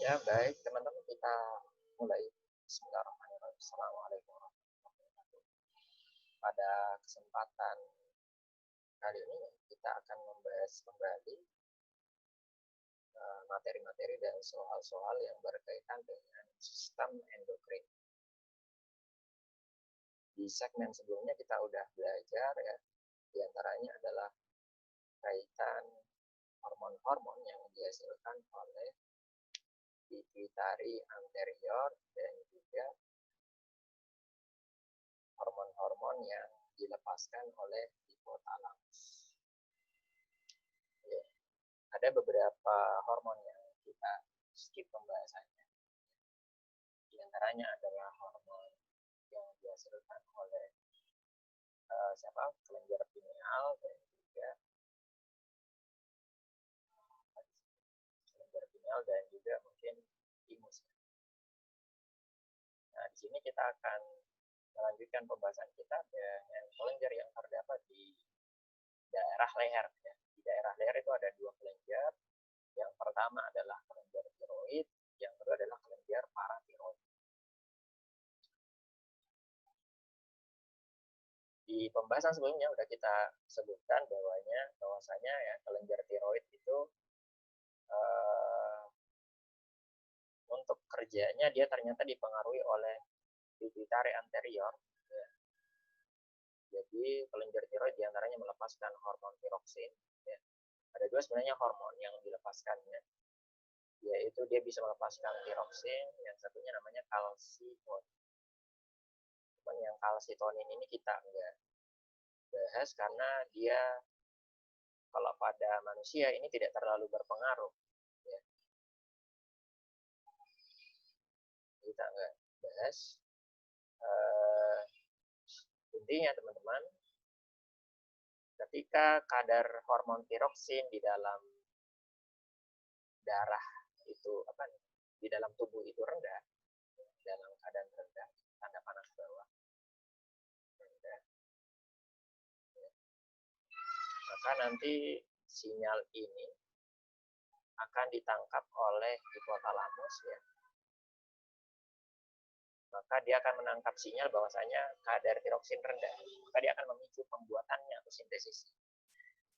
Ya, baik teman-teman, kita mulai. Bismillahirrahmanirrahim. Assalamualaikum warahmatullahi wabarakatuh. Pada kesempatan kali ini kita akan membahas kembali materi-materi dan soal-soal yang berkaitan dengan sistem endokrin. Di segmen sebelumnya kita udah belajar ya, diantaranya adalah kaitan hormon-hormon yang dihasilkan oleh pituitari anterior dan juga hormon-hormon yang dilepaskan oleh hipotalamus. Ya, ada beberapa hormon yang kita skip pembahasannya. Di antaranya adalah hormon yang dihasilkan oleh kelenjar pineal dan juga kelenjar pineal dan juga mungkin timus. Nah, di sini kita akan melanjutkan pembahasan kita dengan kelenjar yang terdapat di daerah leher. Ya. Di daerah leher itu ada dua kelenjar. Yang pertama adalah kelenjar tiroid, yang kedua adalah kelenjar paratiroid. Di pembahasan sebelumnya sudah kita sebutkan bahwasanya ya kelenjar tiroid itu untuk kerjanya dia ternyata dipengaruhi oleh pituitari anterior. Ya. Jadi kelenjar tiroid diantaranya melepaskan hormon tiroksin. Ya. Ada dua sebenarnya hormon yang dilepaskannya, yaitu dia bisa melepaskan tiroksin, yang satunya namanya kalsitonin. Cuman yang kalsitonin ini kita enggak bahas karena dia kalau pada manusia ini tidak terlalu berpengaruh. Ya. Kita enggak bahas. Intinya teman-teman, ketika kadar hormon tiroksin di dalam darah itu di dalam tubuh itu rendah, dalam keadaan rendah, tanda panas bawah rendah, ya, maka nanti sinyal ini akan ditangkap oleh hipotalamus, ya. Maka dia akan menangkap sinyal bahwasanya kadar tiroksin rendah, maka dia akan memicu pembuatannya atau sintesis.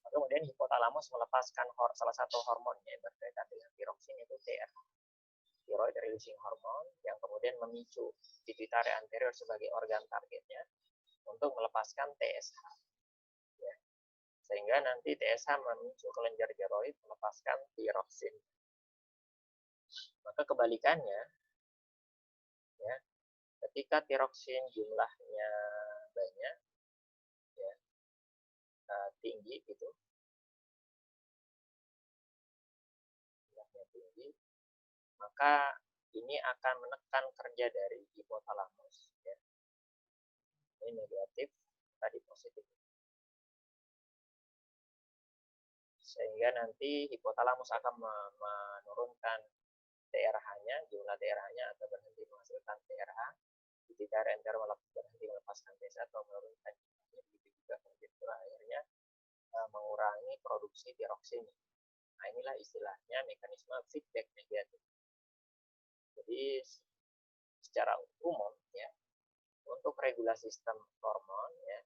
Kemudian hipotalamus melepaskan salah satu hormonnya yang berkaitan dengan tiroksin, yaitu TRH, thyroid releasing hormone, yang kemudian memicu pituitari anterior sebagai organ targetnya untuk melepaskan TSH. Ya. Sehingga nanti TSH memicu kelenjar tiroid melepaskan tiroksin. Maka kebalikannya, ya, ketika tiroksin jumlahnya banyak, ya, tinggi gitu, jumlahnya tinggi, maka ini akan menekan kerja dari hipotalamus. Ya. Ini negatif, tadi positif. Sehingga nanti hipotalamus akan menurunkan TRH-nya, jumlah TRH-nya atau berhenti menghasilkan TRH, pituitari anterior berhenti melepaskan TSH atau menurunkan jumlahnya, begitu juga kelenjar akhirnya mengurangi produksi tiroksin. Nah, inilah istilahnya mekanisme feedback negatif. Jadi secara umum ya, untuk regulasi sistem hormon ya,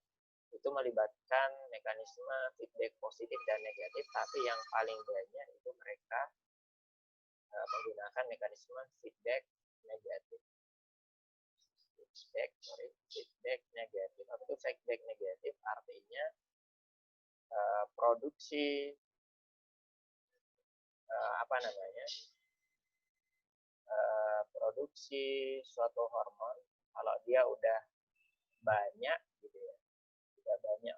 itu melibatkan mekanisme feedback positif dan negatif, tapi yang paling banyak itu mereka menggunakan mekanisme feedback negatif. Feedback negatif. Apa itu feedback negatif? Artinya produksi produksi suatu hormon, kalau dia udah banyak gitu ya, udah banyak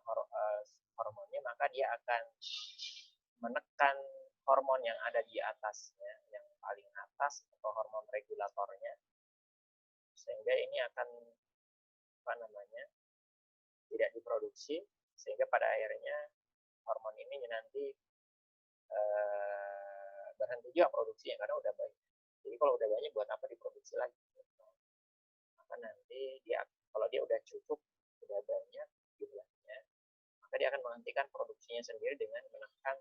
hormonnya, maka dia akan menekan hormon yang ada di atasnya, yang paling atas atau hormon regulatornya, sehingga ini akan tidak diproduksi, sehingga pada akhirnya hormon ini nanti berhenti juga produksinya karena udah banyak. Jadi kalau udah banyak, buat apa diproduksi lagi? Maka nanti kalau dia udah cukup, udah banyak jumlahnya, maka dia akan menghentikan produksinya sendiri dengan menekan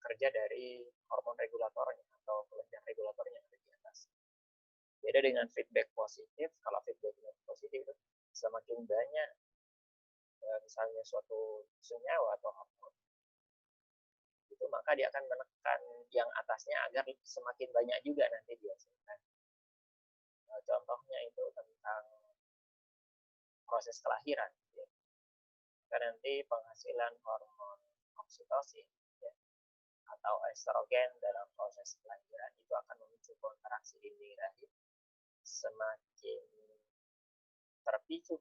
kerja dari hormon regulatornya atau kelenjar regulatornya yang ada di atas. Beda dengan feedback positif, kalau feedback positif itu semakin banyak misalnya suatu senyawa atau hormon, itu maka dia akan menekan yang atasnya agar semakin banyak juga nanti dihasilkan. Contohnya itu tentang proses kelahiran. Ya. Maka nanti penghasilan hormon oksitosin ya, atau estrogen dalam proses kelahiran itu akan memicu kontraksi dinding rahim. Semakin terpicu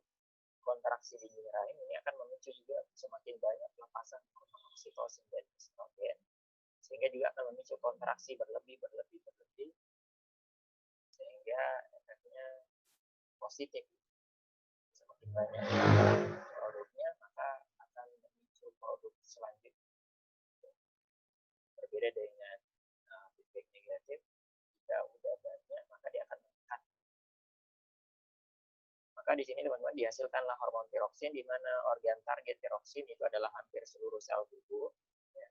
kontraksi dinding rahim ini akan memicu juga semakin banyak pelepasan hormon oksitosin dan estrogen, sehingga juga akan memicu kontraksi berlebih, sehingga efeknya positif. Semakin banyak produknya, maka akan memicu produk selanjutnya. Berbeda dengan feedback negatif, jika udah banyak, maka dia akan menekan. Maka di sini teman-teman dihasilkanlah hormon tiroksin, di mana organ target tiroksin itu adalah hampir seluruh sel tubuh. Ya.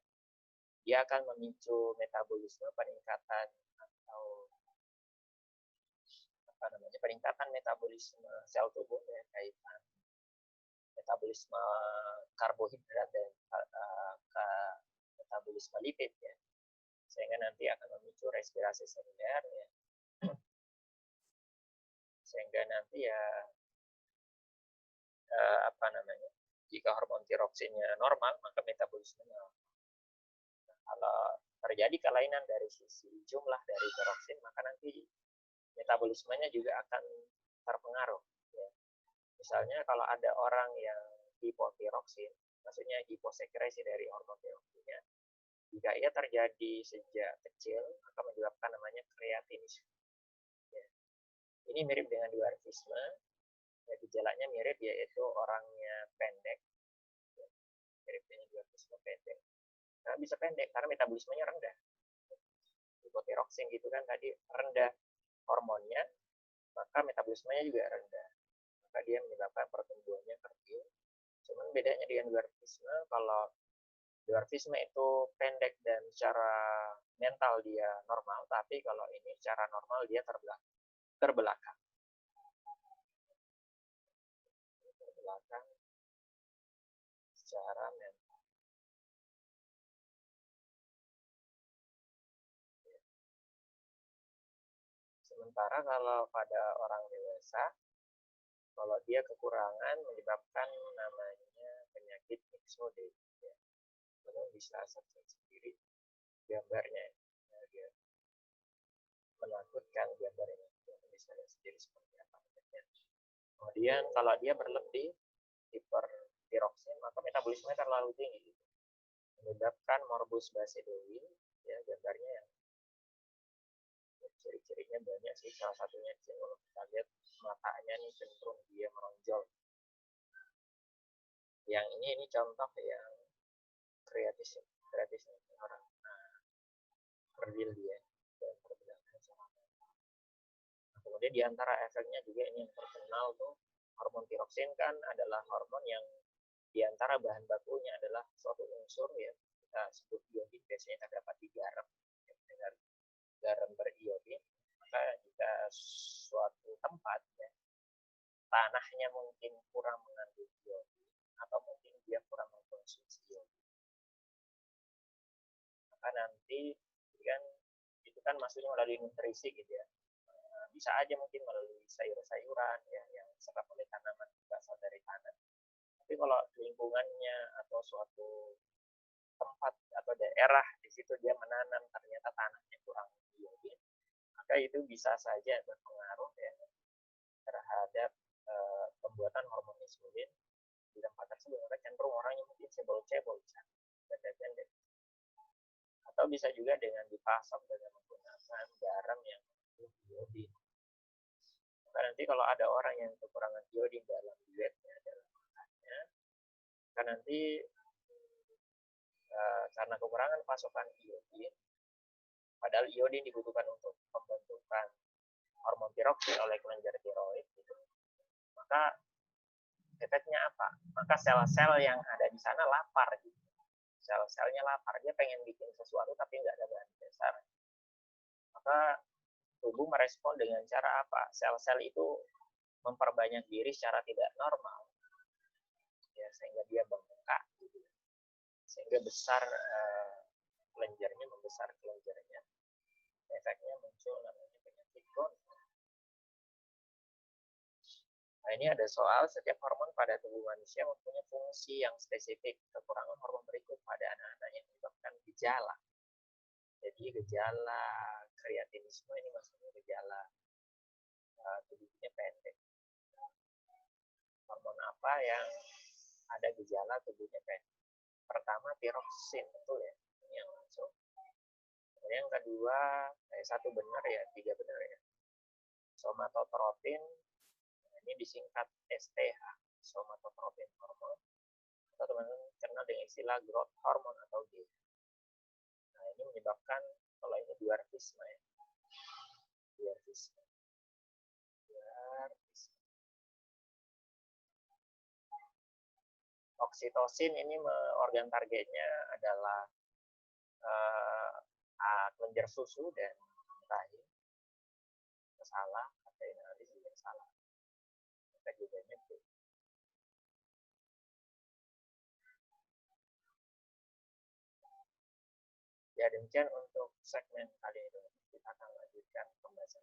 Dia akan memicu metabolisme, peningkatan metabolisme sel tubuh ya, kaitan metabolisme karbohidrat dan metabolisme lipid ya, sehingga nanti akan memicu respirasi seluler ya, sehingga nanti ya jika hormon tiroksinnya normal maka metabolismenya normal. Nah, kalau terjadi kelainan dari sisi jumlah dari tiroksin maka nanti metabolismenya juga akan terpengaruh ya. Misalnya kalau ada orang yang hipotiroksin, maksudnya hiposekresi dari hormon tiroksinnya, jika ia terjadi sejak kecil akan menyebabkan namanya kreatinisme ya. Ini mirip dengan dwarfisme ya, gejalanya mirip, yaitu orangnya pendek ya. Mirip dengan dwarfisme pendek. Nah, bisa pendek karena metabolismenya rendah. Hipotiroksin gitu kan tadi rendah hormonnya, maka metabolismenya juga rendah. Maka dia menyebabkan pertumbuhannya kerdil. Cuman bedanya dengan dwarfisme, kalau dwarfisme itu pendek dan secara mental dia normal, tapi kalau ini secara normal dia terbelakang. Terbelakang secara mental. Sementara kalau pada orang dewasa, kalau dia kekurangan menyebabkan namanya penyakit mixoid ya. Kamu bisa searching sendiri gambarnya ya, dia menakutkan gambarnya, bisa lihat sendiri seperti apa. Kemudian kalau dia berlebih hipertiroksin, maka metabolisme terlalu tinggi menyebabkan morbus Basedowin ya, gambarnya yang ciri-cirinya banyak sih, salah satunya kalau kita lihat matanya nih cenderung dia menonjol. Yang ini contoh yang kreatif orang kerdil dia dan perbedaan sama. Nah, kemudian diantara efeknya juga ini yang terkenal tuh hormon tiroksin kan adalah hormon yang diantara bahan bakunya adalah suatu unsur ya kita sebut iodin, biasanya terdapat di garam ya, dengan garam beriodin. Maka jika suatu tempat ya, tanahnya mungkin kurang mengandung iodin atau mungkin dia kurang mengkonsumsi iodin, maka nanti kan itu kan maksudnya melalui nutrisi gitu ya, bisa aja mungkin melalui sayur-sayuran ya, yang diserap oleh tanaman berasal dari tanah. Tapi kalau lingkungannya atau suatu tempat atau daerah di situ dia menanam ternyata tanahnya kurang iodin, maka itu bisa saja berpengaruh ya terhadap pembuatan hormon insulin di tempat tersebut. Maka cenderung orangnya mungkin cebol-cebol, pendek-pendek. Atau bisa juga dengan dipasok dengan menggunakan garam yang mengandung iodin. Maka nanti kalau ada orang yang kekurangan iodin dalam dietnya, dalam makannya, maka nanti karena kekurangan pasokan iodin, padahal iodin dibutuhkan untuk pembentukan hormon tiroksin oleh kelenjar tiroid gitu, maka efeknya apa? Maka sel-sel yang ada di sana lapar gitu. Sel-selnya lapar, dia pengen bikin sesuatu tapi nggak ada bahan dasar. Maka tubuh merespon dengan cara apa? Sel-sel itu memperbanyak diri secara tidak normal, ya, sehingga dia bengkak, gitu. Sehingga besar kelenjarnya, membesar kelenjarnya. Efeknya muncul namanya penyakit Crohn. Nah, ini ada soal setiap hormon pada tubuh manusia mempunyai fungsi yang spesifik. Kekurangan hormon berikut pada anak-anak yang menyebabkan gejala. Jadi gejala kreatinisme ini maksudnya gejala tubuhnya pendek. Hormon apa yang ada gejala tubuhnya pendek? Pertama tiroksin, betul ya? Ini yang langsung. Kemudian yang kedua, satu benar ya, tiga benar ya. Somatotropin, ini disingkat STH, somatotropin hormon. Atau teman-teman kenal dengan istilah growth hormone atau G. Nah, ini menyebabkan, kalau ini dwarfisme ya. Dwarfisme. Oksitosin ini organ targetnya adalah kelenjar susu dan rahim. Salah, ada analis juga salah. Kita juga nyebut. Ya, demikian untuk segmen kali ini. Kita akan lanjutkan pembahasan